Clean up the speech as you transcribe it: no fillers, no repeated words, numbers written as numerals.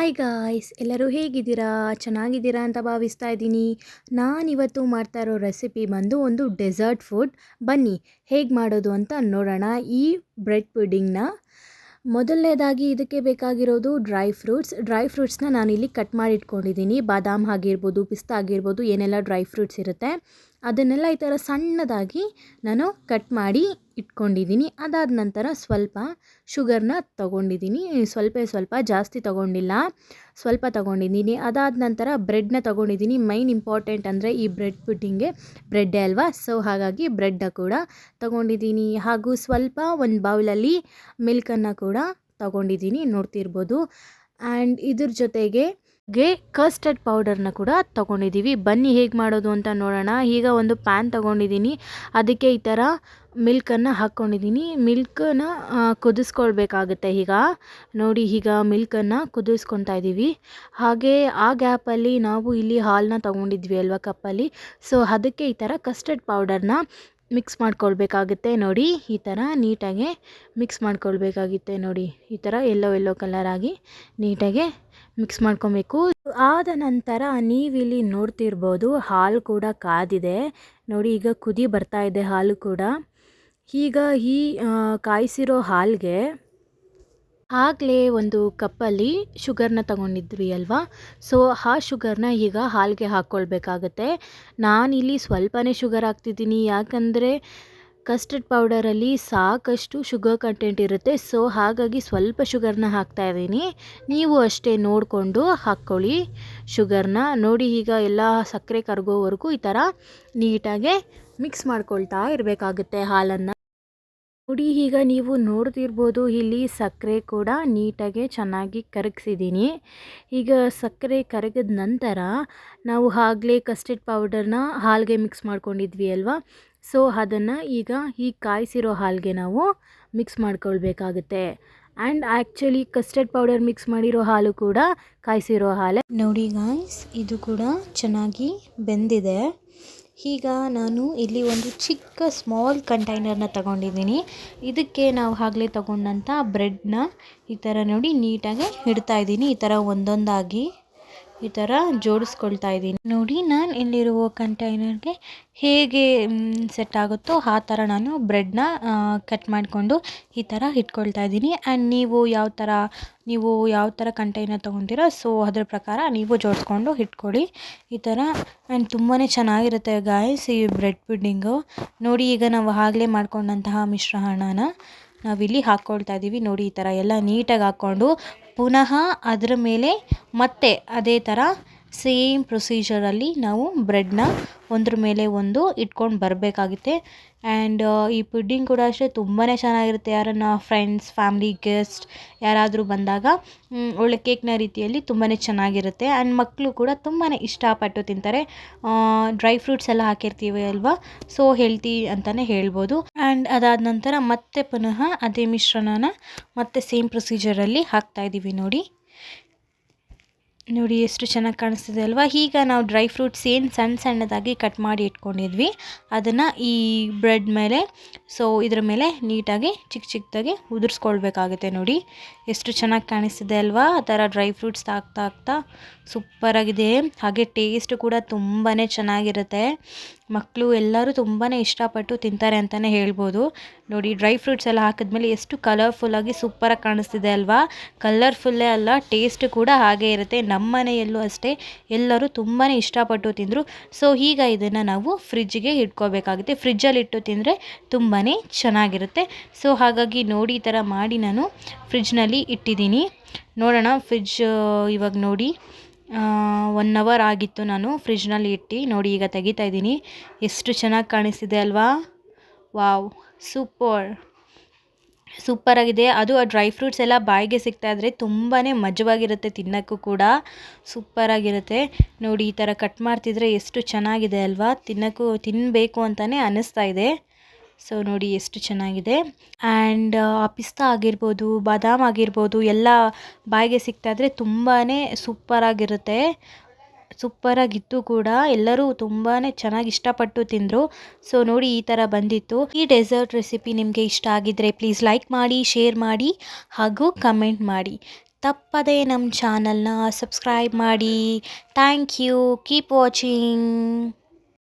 Hi guys, ಎಲ್ಲರೂ ಹೇಗಿದ್ದೀರಾ? ಚೆನ್ನಾಗಿದ್ದೀರಾ ಅಂತ ಭಾವಿಸ್ತಾ ಇದ್ದೀನಿ. ನಾನಿವತ್ತು ಮಾಡ್ತಾ ಇರೋ ರೆಸಿಪಿ ಬಂದು ಒಂದು ಡೆಸರ್ಟ್ ಫುಡ್. ಬನ್ನಿ ಹೇಗೆ ಮಾಡೋದು ಅಂತ ನೋಡೋಣ. ಈ ಬ್ರೆಡ್ ಪುಡಿಂಗ್ನ ಮೊದಲನೇದಾಗಿ ಇದಕ್ಕೆ ಬೇಕಾಗಿರೋದು ಡ್ರೈ ಫ್ರೂಟ್ಸ್ನ ನಾನಿಲ್ಲಿ ಕಟ್ ಮಾಡಿ ಇಟ್ಕೊಂಡಿದ್ದೀನಿ. ಬಾದಾಮ್ ಆಗಿರ್ಬೋದು, ಪಿಸ್ತಾ ಆಗಿರ್ಬೋದು, ಏನೆಲ್ಲ ಡ್ರೈ ಫ್ರೂಟ್ಸ್ ಇರುತ್ತೆ ಅದನ್ನೆಲ್ಲ ಈ ಥರ ಸಣ್ಣದಾಗಿ ನಾನು ಕಟ್ ಮಾಡಿ ಇಟ್ಕೊಂಡಿದ್ದೀನಿ. ಅದಾದ ನಂತರ ಸ್ವಲ್ಪ ಶುಗರ್ನ ತೊಗೊಂಡಿದ್ದೀನಿ. ಸ್ವಲ್ಪ ಜಾಸ್ತಿ ತೊಗೊಂಡಿಲ್ಲ, ಸ್ವಲ್ಪ ತೊಗೊಂಡಿದ್ದೀನಿ. ಅದಾದ ನಂತರ ಬ್ರೆಡ್ನ ತೊಗೊಂಡಿದ್ದೀನಿ. ಮೈನ್ ಇಂಪಾರ್ಟೆಂಟ್ ಅಂದರೆ ಈ ಬ್ರೆಡ್ ಪುಡ್ಡಿಂಗ್ಗೆ ಬ್ರೆಡ್ಡೇ ಅಲ್ವಾ, ಸೊ ಹಾಗಾಗಿ ಬ್ರೆಡ್ನ ಕೂಡ ತೊಗೊಂಡಿದ್ದೀನಿ. ಹಾಗೂ ಸ್ವಲ್ಪ ಒಂದು ಬೌಲಲ್ಲಿ ಮಿಲ್ಕನ್ನು ಕೂಡ ತೊಗೊಂಡಿದ್ದೀನಿ, ನೋಡ್ತಿರ್ಬೋದು. ಆ್ಯಂಡ್ ಇದ್ರ ಜೊತೆಗೆ ಕಸ್ಟರ್ಡ್ ಪೌಡರ್ನ ಕೂಡ ತೊಗೊಂಡಿದ್ದೀವಿ. ಬನ್ನಿ ಹೇಗೆ ಮಾಡೋದು ಅಂತ ನೋಡೋಣ. ಈಗ ಒಂದು ಪ್ಯಾನ್ ತೊಗೊಂಡಿದ್ದೀನಿ, ಅದಕ್ಕೆ ಈ ಥರ ಮಿಲ್ಕನ್ನು ಹಾಕ್ಕೊಂಡಿದ್ದೀನಿ. ಮಿಲ್ಕನ್ನ ಕುದಿಸ್ಕೊಳ್ಬೇಕಾಗುತ್ತೆ. ಈಗ ನೋಡಿ, ಈಗ ಮಿಲ್ಕನ್ನು ಕುದಿಸ್ಕೊತಾ ಇದ್ದೀವಿ. ಹಾಗೆ ಆ ಗ್ಯಾಪಲ್ಲಿ ನಾವು ಇಲ್ಲಿ ಹಾಲನ್ನ ತೊಗೊಂಡಿದ್ವಿ ಅಲ್ವಾ ಕಪ್ಪಲ್ಲಿ, ಸೊ ಅದಕ್ಕೆ ಈ ಥರ ಕಸ್ಟರ್ಡ್ ಪೌಡರ್ನ ಮಿಕ್ಸ್ ಮಾಡ್ಕೊಳ್ಬೇಕಾಗುತ್ತೆ. ನೋಡಿ, ಈ ಥರ ನೀಟಾಗಿ ಮಿಕ್ಸ್ ಮಾಡ್ಕೊಳ್ಬೇಕಾಗುತ್ತೆ. ನೋಡಿ, ಈ ಥರ ಎಲ್ಲೋ ಕಲರ್ ಆಗಿ ನೀಟಾಗಿ ಮಿಕ್ಸ್ ಮಾಡ್ಕೊಬೇಕು. ಆದ ನಂತರ ನೀವಿಲ್ಲಿ ನೋಡ್ತಿರ್ಬೋದು, ಹಾಲು ಕೂಡ ಕಾದಿದೆ. ನೋಡಿ, ಈಗ ಕುದಿ ಬರ್ತಾ ಇದೆ ಹಾಲು ಕೂಡ. ಈಗ ಈ ಕಾಯಿಸಿರೋ ಹಾಲಿಗೆ ಆಗಲೇ ಒಂದು ಕಪ್ಪಲ್ಲಿ ಶುಗರ್ನ ತೊಗೊಂಡಿದ್ವಿ ಅಲ್ವಾ, ಸೊ ಆ ಶುಗರ್ನ ಈಗ ಹಾಲಿಗೆ ಹಾಕ್ಕೊಳ್ಬೇಕಾಗತ್ತೆ. ನಾನಿಲ್ಲಿ ಸ್ವಲ್ಪನೇ ಶುಗರ್ ಹಾಕ್ತಿದ್ದೀನಿ, ಯಾಕಂದರೆ ಕಸ್ಟರ್ಡ್ ಪೌಡರಲ್ಲಿ ಸಾಕಷ್ಟು ಶುಗರ್ ಕಂಟೆಂಟ್ ಇರುತ್ತೆ. ಸೊ ಹಾಗಾಗಿ ಸ್ವಲ್ಪ ಶುಗರ್ನ ಹಾಕ್ತಾಯಿದ್ದೀನಿ. ನೀವು ಅಷ್ಟೇ ನೋಡಿಕೊಂಡು ಹಾಕ್ಕೊಳ್ಳಿ ಶುಗರ್ನ. ನೋಡಿ, ಈಗ ಎಲ್ಲ ಸಕ್ಕರೆ ಕರಗೋವರೆಗೂ ಈ ಥರ ನೀಟಾಗೆ ಮಿಕ್ಸ್ ಮಾಡ್ಕೊಳ್ತಾ ಇರಬೇಕಾಗುತ್ತೆ ಹಾಲನ್ನು. ನೋಡಿ, ಈಗ ನೀವು ನೋಡ್ತಿರ್ಬೋದು, ಇಲ್ಲಿ ಸಕ್ಕರೆ ಕೂಡ ನೀಟಾಗಿ ಚೆನ್ನಾಗಿ ಕರಗಿಸಿದ್ದೀನಿ. ಈಗ ಸಕ್ಕರೆ ಕರಗಿದ ನಂತರ ನಾವು ಆಗಲೇ ಕಸ್ಟರ್ಡ್ ಪೌಡರ್ನ ಹಾಲಿಗೆ ಮಿಕ್ಸ್ ಮಾಡ್ಕೊಂಡಿದ್ವಿ ಅಲ್ವಾ, ಸೊ ಅದನ್ನು ಈಗ ಈ ಕಾಯಿಸಿರೋ ಹಾಲಿಗೆ ನಾವು ಮಿಕ್ಸ್ ಮಾಡ್ಕೊಳ್ಬೇಕಾಗುತ್ತೆ. And actually custard powder mix ಮಾಡಿರೋ ಹಾಲು ಕೂಡ ಕಾಯಿಸಿರೋ ಹಾಲೇ. ನೋಡಿ ಗಾಯ್ಸ್, ಇದು ಕೂಡ ಚೆನ್ನಾಗಿ ಬೆಂದಿದೆ. ಈಗ ನಾನು ಇಲ್ಲಿ ಒಂದು ಚಿಕ್ಕ ಸ್ಮಾಲ್ ಕಂಟೈನರ್ನ ತಗೊಂಡಿದ್ದೀನಿ. ಇದಕ್ಕೆ ನಾವು ಆಗಲೇ ತಗೊಂಡಂಥ ಬ್ರೆಡ್ನ ಈ ಥರ ನೋಡಿ ನೀಟಾಗಿ ಇಡ್ತಾ ಇದ್ದೀನಿ. ಈ ಥರ ಒಂದೊಂದಾಗಿ ಈ ಥರ ಜೋಡಿಸ್ಕೊಳ್ತಾ ಇದ್ದೀನಿ. ನೋಡಿ, ನಾನು ಇಲ್ಲಿರುವ ಕಂಟೈನರ್ಗೆ ಹೇಗೆ ಸೆಟ್ ಆಗುತ್ತೋ ಆ ಥರ ನಾನು ಬ್ರೆಡ್ನ ಕಟ್ ಮಾಡಿಕೊಂಡು ಈ ಥರ ಇಟ್ಕೊಳ್ತಾ ಇದ್ದೀನಿ. ಆ್ಯಂಡ್ ನೀವು ಯಾವ ಥರ ಕಂಟೈನರ್ ತೊಗೊತೀರೋ ಸೊ ಅದ್ರ ಪ್ರಕಾರ ನೀವು ಜೋಡಿಸ್ಕೊಂಡು ಇಟ್ಕೊಳ್ಳಿ ಈ ಥರ. ಆ್ಯಂಡ್ ತುಂಬಾ ಚೆನ್ನಾಗಿರುತ್ತೆ ಗಾಯ್ಸ್ ಈ ಬ್ರೆಡ್ ಪುಡ್ಡಿಂಗು. ನೋಡಿ, ಈಗ ನಾವು ಆಗಲೇ ಮಾಡ್ಕೊಂಡಂತಹ ಮಿಶ್ರಣನ ನಾವಿಲ್ಲಿ ಹಾಕ್ಕೊಳ್ತಾ ಇದ್ದೀವಿ. ನೋಡಿ, ಈ ಥರ ಎಲ್ಲ ನೀಟಾಗಿ ಹಾಕ್ಕೊಂಡು ಪುನಃ ಅದರ ಮೇಲೆ ಮತ್ತೆ ಅದೇ ಥರ ಸೇಮ್ ಪ್ರೊಸೀಜರಲ್ಲಿ ನಾವು ಬ್ರೆಡ್ನ ಒಂದ್ರ ಮೇಲೆ ಒಂದು ಇಟ್ಕೊಂಡು ಬರಬೇಕಾಗುತ್ತೆ. ಆ್ಯಂಡ್ ಈ ಪುಡ್ಡಿಂಗ್ ಕೂಡ ಅಷ್ಟೇ ತುಂಬಾ ಚೆನ್ನಾಗಿರುತ್ತೆ. ಯಾರನ್ನ ಫ್ರೆಂಡ್ಸ್, ಫ್ಯಾಮ್ಲಿ, ಗೆಸ್ಟ್ ಯಾರಾದರೂ ಬಂದಾಗ ಒಳ್ಳೆ ಕೇಕ್ನ ರೀತಿಯಲ್ಲಿ ತುಂಬಾ ಚೆನ್ನಾಗಿರುತ್ತೆ. ಆ್ಯಂಡ್ ಮಕ್ಕಳು ಕೂಡ ತುಂಬಾ ಇಷ್ಟಪಟ್ಟು ತಿಂತಾರೆ. ಡ್ರೈ ಫ್ರೂಟ್ಸ್ ಎಲ್ಲ ಹಾಕಿರ್ತೀವಿ ಅಲ್ವಾ, ಸೊ ಹೆಲ್ತಿ ಅಂತಲೇ ಹೇಳ್ಬೋದು. ಆ್ಯಂಡ್ ಅದಾದ ನಂತರ ಮತ್ತೆ ಪುನಃ ಅದೇ ಮಿಶ್ರಣನ ಮತ್ತೆ ಸೇಮ್ ಪ್ರೊಸೀಜರಲ್ಲಿ ಹಾಕ್ತಾಯಿದ್ದೀವಿ. ನೋಡಿ ಎಷ್ಟು ಚೆನ್ನಾಗಿ ಕಾಣಿಸ್ತಿದೆ ಅಲ್ವಾ. ಈಗ ನಾವು ಡ್ರೈ ಫ್ರೂಟ್ಸ್ ಏನು ಸಣ್ಣದಾಗಿ ಕಟ್ ಮಾಡಿ ಇಟ್ಕೊಂಡಿದ್ವಿ ಅದನ್ನು ಈ ಬ್ರೆಡ್ ಮೇಲೆ, ಸೊ ಇದ್ರ ಮೇಲೆ ನೀಟಾಗಿ ಚಿಕ್ಕದಾಗಿ ಉದುರಿಸ್ಕೊಳ್ಬೇಕಾಗುತ್ತೆ. ನೋಡಿ ಎಷ್ಟು ಚೆನ್ನಾಗಿ ಕಾಣಿಸ್ತಿದೆ ಅಲ್ವಾ. ಆ ಥರ ಡ್ರೈ ಫ್ರೂಟ್ಸ್ ಹಾಕ್ತಾ ಸೂಪರಾಗಿದೆ. ಹಾಗೆ ಟೇಸ್ಟ್ ಕೂಡ ತುಂಬಾ ಚೆನ್ನಾಗಿರುತ್ತೆ. ಮಕ್ಕಳು ಎಲ್ಲರೂ ತುಂಬಾ ಇಷ್ಟಪಟ್ಟು ತಿಂತಾರೆ ಅಂತಲೇ ಹೇಳ್ಬೋದು. ನೋಡಿ, ಡ್ರೈ ಫ್ರೂಟ್ಸ್ ಎಲ್ಲ ಹಾಕಿದ್ಮೇಲೆ ಎಷ್ಟು ಕಲರ್ಫುಲ್ಲಾಗಿ ಸೂಪರಾಗಿ ಕಾಣಿಸ್ತಿದೆ ಅಲ್ವಾ. ಕಲರ್ಫುಲ್ಲೇ ಅಲ್ಲ, ಟೇಸ್ಟ್ ಕೂಡ ಹಾಗೇ ಇರುತ್ತೆ. ನಮ್ಮ ಮನೆಯಲ್ಲೂ ಅಷ್ಟೇ ಎಲ್ಲರೂ ತುಂಬಾ ಇಷ್ಟಪಟ್ಟು ತಿಂದರು. ಸೊ ಈಗ ಇದನ್ನು ನಾವು ಫ್ರಿಜ್ಜಿಗೆ ಇಟ್ಕೋಬೇಕಾಗುತ್ತೆ. ಫ್ರಿಜ್ಜಲ್ಲಿ ಇಟ್ಟು ತಿಂದರೆ ತುಂಬಾ ಚೆನ್ನಾಗಿರುತ್ತೆ. ಸೊ ಹಾಗಾಗಿ ನೋಡಿ, ಈ ಥರ ಮಾಡಿ ನಾನು ಫ್ರಿಜ್ನಲ್ಲಿ ಇಟ್ಟಿದ್ದೀನಿ. ನೋಡೋಣ, ಇವಾಗ ನೋಡಿ 1 ಅವರ್ ಆಗಿತ್ತು ನಾನು ಫ್ರಿಜ್ನಲ್ಲಿ ಇಟ್ಟು. ನೋಡಿ, ಈಗ ತೆಗಿತಾ ಇದ್ದೀನಿ. ಎಷ್ಟು ಚೆನ್ನಾಗಿ ಕಾಣಿಸ್ತಿದೆ ಅಲ್ವಾ. ವಾವ್, ಸೂಪರಾಗಿದೆ. ಅದು ಆ ಡ್ರೈ ಫ್ರೂಟ್ಸ್ ಎಲ್ಲ ಬಾಯಿಗೆ ಸಿಗ್ತಾಯಿದ್ರೆ ತುಂಬಾ ಮಜವಾಗಿರುತ್ತೆ, ತಿನ್ನೋಕ್ಕೂ ಕೂಡ ಸೂಪರಾಗಿರುತ್ತೆ. ನೋಡಿ, ಈ ಥರ ಕಟ್ ಮಾಡ್ತಿದ್ರೆ ಎಷ್ಟು ಚೆನ್ನಾಗಿದೆ ಅಲ್ವಾ. ತಿನ್ನಬೇಕು ಅಂತಲೇ ಅನ್ನಿಸ್ತಾ ಇದೆ. ಸೊ ನೋಡಿ ಎಷ್ಟು ಚೆನ್ನಾಗಿದೆ. ಆ್ಯಂಡ್ ಪಿಸ್ತಾ ಆಗಿರ್ಬೋದು, ಬಾದಾಮ್ ಆಗಿರ್ಬೋದು ಎಲ್ಲ ಬಾಯಿಗೆ ಸಿಗ್ತಾಯಿದ್ರೆ ತುಂಬಾ ಸೂಪರಾಗಿತ್ತು ಕೂಡ. ಎಲ್ಲರೂ ತುಂಬಾ ಚೆನ್ನಾಗಿ ಇಷ್ಟಪಟ್ಟು ತಿಂದರು. ಸೊ ನೋಡಿ, ಈ ಥರ ಬಂದಿತ್ತು. ಈ ಡೆಸರ್ಟ್ ರೆಸಿಪಿ ನಿಮಗೆ ಇಷ್ಟ ಆಗಿದ್ದರೆ ಪ್ಲೀಸ್ ಲೈಕ್ ಮಾಡಿ, ಶೇರ್ ಮಾಡಿ ಹಾಗೂ ಕಮೆಂಟ್ ಮಾಡಿ. ತಪ್ಪದೇ ನಮ್ಮ ಚಾನಲ್ನ ಸಬ್ಸ್ಕ್ರೈಬ್ ಮಾಡಿ. Thank you. Keep watching.